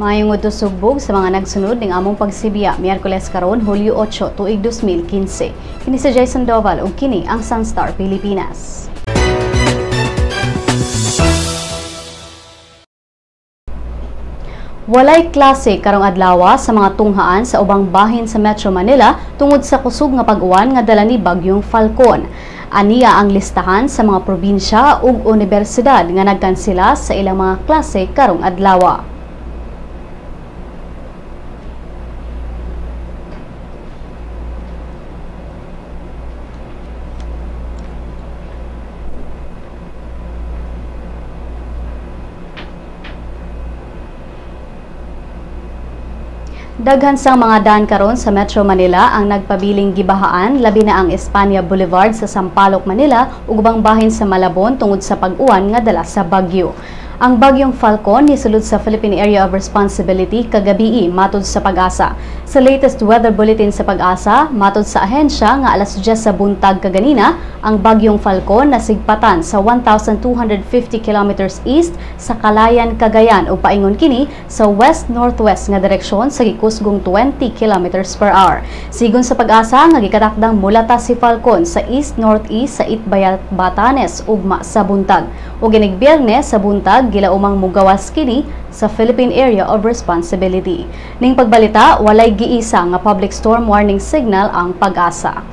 Maayong utusugbog sa mga nagsunod ng among pagsibiya Miyerkules karon Hulyo 8, tuig 2015. Kini si Jason Doval ug kini ang Sun.Star Pilipinas. Walay klase karong adlaw sa mga tunghaan sa ubang bahin sa Metro Manila tungod sa kusog nga pag-uwan nga dala ni bagyong Falcon. Aniya ang listahan sa mga probinsya ug universidad nga nagkansela sa ilang mga klase karong adlaw. Daghan sang mga daan karon sa Metro Manila ang nagpabiling gibahaan, labi na ang Espanya Boulevard sa Sampaloc, Manila ug ubang bahin sa Malabon tungod sa pag-uwan nga dala sa bagyo. Ang bagyong Falcon nisulod sa Philippine Area of Responsibility kagabi matod sa Pag-asa. Sa latest weather bulletin sa Pag-asa, matod sa ahensya nga alas 10 sa buntag kaganina, ang bagyong Falcon nasigpatan sa 1,250 kilometers east sa Kalayan, Cagayan ug paingon kini sa west-northwest nga direksyon sa gikusgong 20 kilometers per hour. Sigon sa Pag-asa nga gikatakdang mulata si Falcon sa east-northeast sa Itbayat, Batanes ugma sa buntag. Ug ginig Biyernes sa buntag gilaumang mugawas kini sa Philippine Area of Responsibility. Ning pagbalita, walay giisa nga public storm warning signal ang Pag-asa.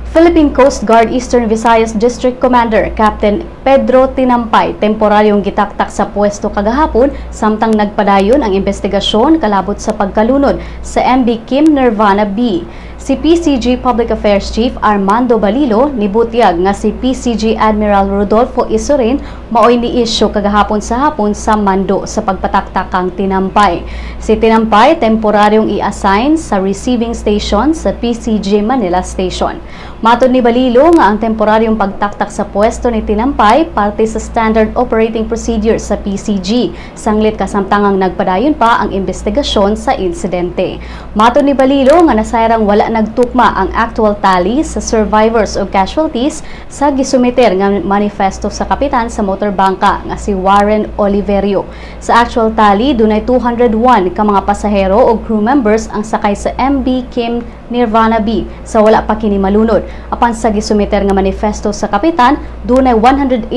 Philippine Coast Guard Eastern Visayas District Commander Captain Pedro Tinampay temporaryong gitaktak sa pwesto kagahapon samtang nagpadayon ang investigasyon kalabot sa pagkalunod sa MB Kim Nirvana B. Si PCG Public Affairs Chief Armando Balilo nibutyag nga si PCG Admiral Rodolfo Isurin maoy ni-issue kagahapon sa hapon sa mando sa pagpataktakang Tinampay. Si Tinampay temporaryong i-assign sa receiving station sa PCG Manila Station. Matod ni Balilo nga ang temporaryong pagtaktak sa pwesto ni Tinampay parte sa standard operating procedure sa PCG. Sanglit kasamtangang nagpadayon pa ang investigasyon sa insidente. Matod ni Balilo nga nasayrang wala nagtukma ang actual tally sa survivors o casualties sa gisumiter nga manifesto sa kapitan sa motorbangka nga si Warren Oliverio. Sa actual tally, dunay 201 ka mga pasahero o crew members ang sakay sa MB Kim Nirvana B sa wala pa kini malunod. Apan sa gisumiter nga manifesto sa kapitan, dunay 189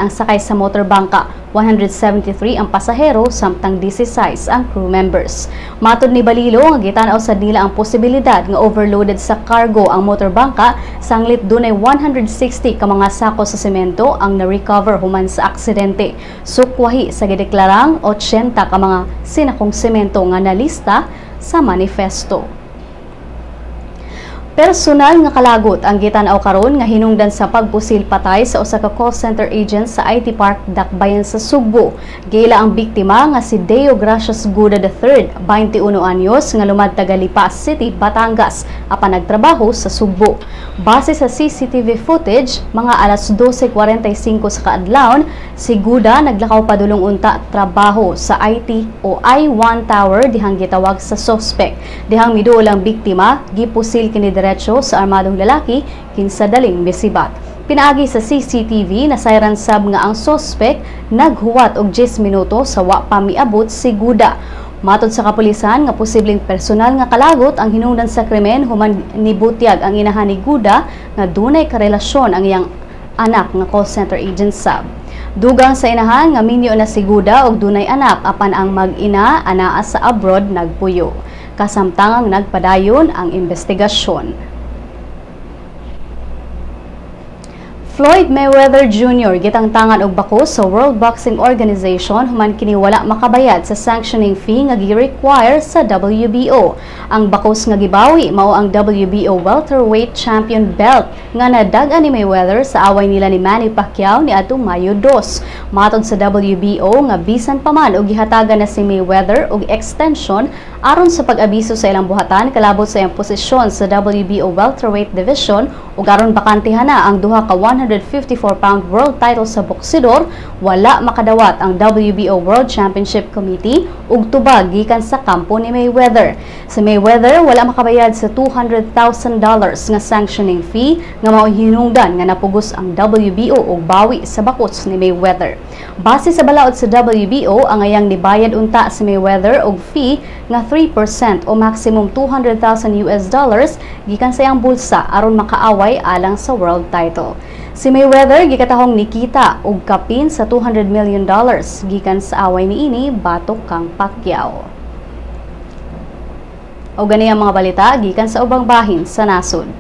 ang sakay sa motorbangka, 173 ang pasahero samtang 16 ang crew members. Matod ni Balilo nga gitanaw sad nila ang posibilidad nga overloaded sa cargo ang motorbangka, sanglit dunay 160 ka mga sako sa semento ang na-recover human sa aksidente. Sukwahi sa gideklarang 80 ka mga sinakong semento nga nalista sa manifesto. Personal nga kalagot ang gitanaw karon nga hinungdan sa pagpusil patay sa usa ka call center agent sa IT Park Dakbayan sa Sugbo. Gila ang biktima nga si Deo Gracias Guda III, 21 anyos nga lumad taga Lipas City, Batangas, apan nagtrabaho sa Sugbo. Base sa CCTV footage, mga alas 12:45 sa kaadlawon, si Guda naglakaw padulong unta trabaho sa IT o I-1 Tower dihang gitawag sa suspect. Dihang miduol ang biktima, gipusil kini diretso sa armadong lalaki kinsa daling misibat. Pinaagi sa CCTV na sayran sab nga ang suspect naghuwat og 10 minuto sa wa pa miabot si Guda. Matod sa kapulisan nga posibleng personal nga kalagot ang hinungdan sa krimen human nibutyag ang inahan ni Guda nga dunay karelasyon ang iyang anak nga call center agent sab. Dugang sa inahan nga minyo na si Guda og dunay anak apan ang mag-ina anaa sa abroad nagpuyo. Kasamtangang nagpadayon ang investigasyon. Floyd Mayweather Jr. gitangtangan og bako sa World Boxing Organization human kini wala makabayad sa sanctioning fee nga gi-require sa WBO. Ang bakos nga gibawi mao ang WBO welterweight champion belt nga nadag-an ni Mayweather sa away nila ni Manny Pacquiao niadtong Mayo 2. Matod sa WBO nga bisan pa man og gihatagan na si Mayweather og extension aron sa pag-abiso sa ilang buhatan kalabot sa iyang posisyon sa WBO welterweight division ug aron bakantehan na ang duha ka 100 154-pound world title sa boksidor, wala makadawat ang WBO World Championship Committee ug tubag gikan sa kampo ni Mayweather. Si Mayweather wala makabayad sa $200,000 nga sanctioning fee nga mao hinungdan nga napugos ang WBO og bawi sa bakots ni Mayweather. Base sa balaod sa WBO, ang ayang nibayad unta si Mayweather og fee nga 3% o maximum $200,000 gikan sa iyang bulsa aron makaaway alang sa world title. Si Mayweather gikatahong nikita og kapin sa $200 million gikan sa away niini batok kang Pacquiao. O gani ang mga balita gikan sa ubang bahin sa nasod.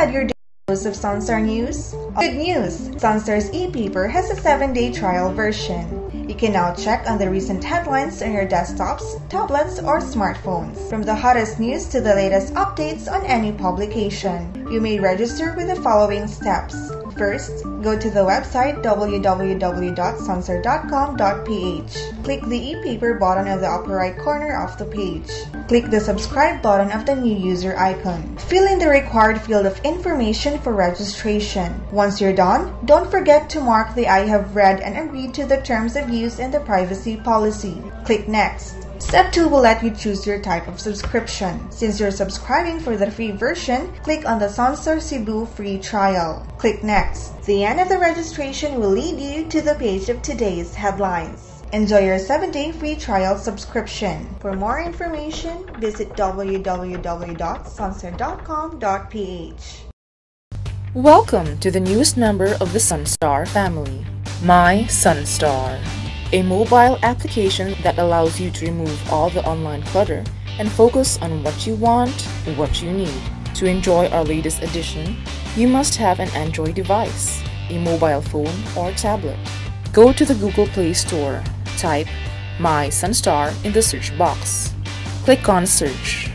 Had your dose of Sun.Star news? Good news! Sun.Star's e-paper has a 7-day trial version. You can now check on the recent headlines on your desktops, tablets, or smartphones. From the hottest news to the latest updates on any publication. You may register with the following steps. First, go to the website www.sunstar.com.ph. Click the e-paper button on the upper right corner of the page. Click the subscribe button of the new user icon. Fill in the required field of information for registration. Once you're done, don't forget to mark the I have read and agreed to the terms of use and the privacy policy. Click Next. Step 2 will let you choose your type of subscription. Since you're subscribing for the free version, click on the Sun.Star Cebu free trial. Click Next. The end of the registration will lead you to the page of today's headlines. Enjoy your 7-day free trial subscription. For more information, visit www.sunstar.com.ph. Welcome to the newest member of the Sun.Star family, My Sun.Star, a mobile application that allows you to remove all the online clutter and focus on what you want, what you need. To enjoy our latest edition, you must have an Android device, a mobile phone or tablet. Go to the Google Play Store, type My Sun.Star in the search box. Click on Search.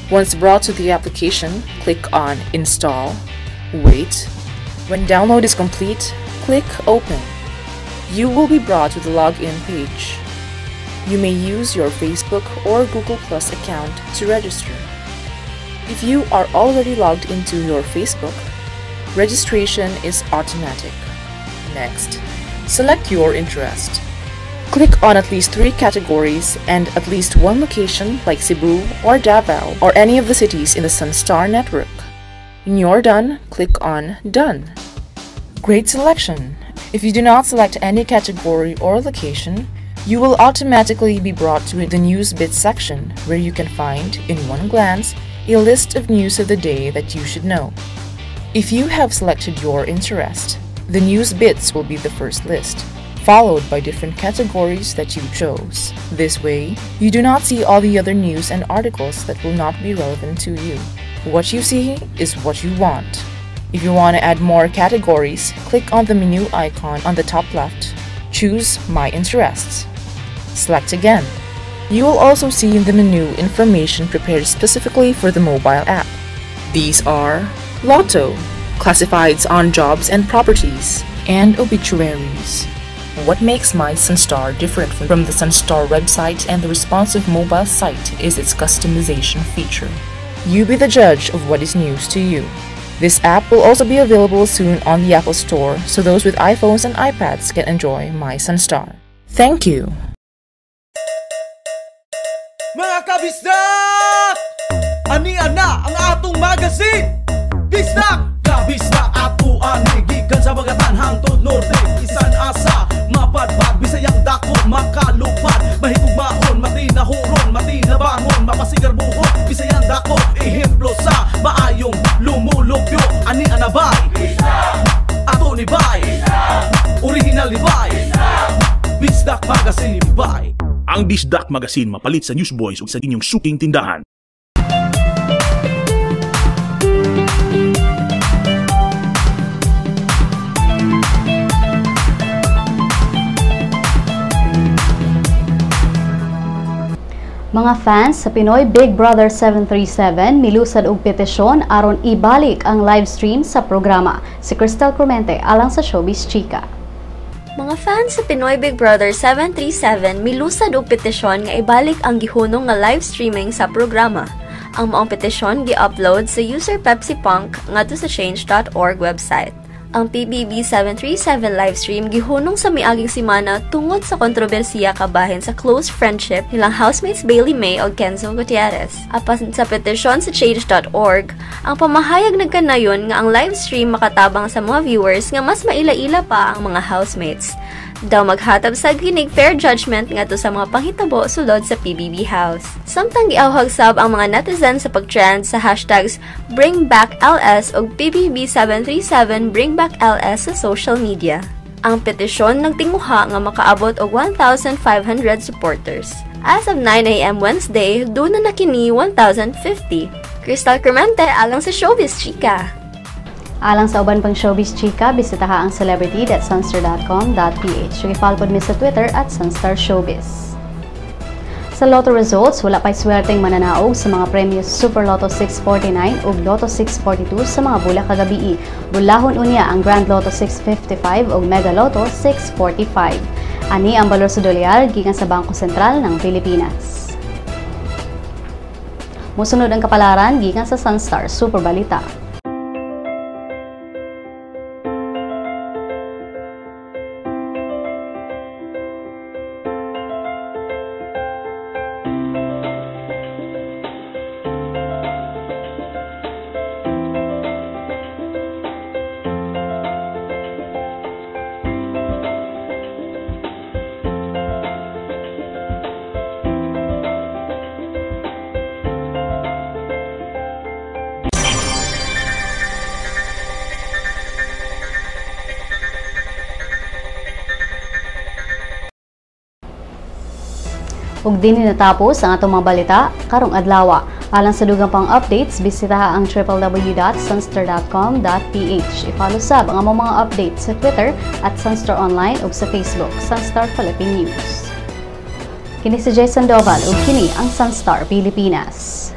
Once brought to the application, click on Install. Wait. When download is complete, click Open. You will be brought to the login page. You may use your Facebook or Google Plus account to register. If you are already logged into your Facebook, registration is automatic. Next, select your interest. Click on at least 3 categories and at least 1 location like Cebu or Davao or any of the cities in the Sun.Star network. When you're done, click on Done. Great selection! If you do not select any category or location, you will automatically be brought to the News Bits section where you can find, in one glance, a list of news of the day that you should know. If you have selected your interest, the News Bits will be the first list, followed by different categories that you chose. This way, you do not see all the other news and articles that will not be relevant to you. What you see is what you want. If you want to add more categories, click on the menu icon on the top left. Choose My Interests. Select again. You will also see in the menu information prepared specifically for the mobile app. These are Lotto, classifieds on jobs and properties, and obituaries. What makes my Sun.Star different from the Sun.Star website and the responsive mobile site is its customization feature. You be the judge of what is news to you. This app will also be available soon on the Apple Store, so those with iPhones and iPads can enjoy my Sun.Star. Thank you! Mga kabisdak! Anian na ang atong magazine! Bisdak! Kabisdak ato ani gikan sa mga tanhang norte. Isan asa, mapadpad, bisayang dako, makalupad. Mahitugmaon, matinahuron, matinabangon, mapasigar buhon. Bisayang dako, ehemplo sa maayong lumulupyo. Anian na bay? Ato ni bay? Original ni bay? Bisdak Magazine ni bay. Ang Bisdak Magazine mapalit sa Newsboys ug sa inyong suking tindahan. Mga fans sa Pinoy Big Brother 737 milusad og petisyon aron ibalik ang livestream sa programa. Si Cristal Clemente alang sa Showbiz Chika. Mga fans sa Pinoy Big Brother 737 milusad og petisyon nga ibalik ang gihunong nga live streaming sa programa. Ang maong petisyon gi-upload sa user Pepsi Punk ngadto sa change.org website. Ang PBB 737 livestream gihunong sa miaging semana tungod sa kontrobersiya kabahin sa close friendship nilang housemates Bailey May o Kenzo Gutierrez. Apan sa petisyon sa change.org, ang pamahayag nagkanayon nga ang livestream makatabang sa mga viewers nga mas maila-ila pa ang mga housemates. Daw maghatag sa ginig fair judgment ngadto sa mga panghitabo sulod sa PBB House. Samtang giawhag sab ang mga netizens sa pagtrend sa hashtags BringBackLS o PBB737 BringBackLS sa social media. Ang petisyon nagtinguha nga makaabot og 1,500 supporters. As of 9 AM Wednesday, doon na nakini 1,050. Cristal Clemente alang sa Showbiz Chika. Alang sa uban pang Showbiz Chika, bisitaha ang celebrity.sunstar.com.ph. I-follow mi sa Twitter at Sun.Star Showbiz. Sa Lotto results, wala pa'y swerteng mananaog sa mga premyos Super Lotto 649 ug Lotto 642 sa mga bulak kagabi. Bulahon unya ang Grand Lotto 655 ug Mega Lotto 645. Ani ang balor sa dolyar gikan sa Bangko Sentral ng Pilipinas. Musunod ang kapalaran gikan sa Sun.Star Super Balita. Ug dinhi natapos ang atong mga balita karong adlaw. Alang sa dugang pang updates, bisitaha ang www.sunstar.com.ph. I-follow sab ang among mga updates sa Twitter at Sun.Star Online ug sa Facebook, Sun.Star Philippine News. Kini si Jason Doval ug kini ang Sun.Star Pilipinas.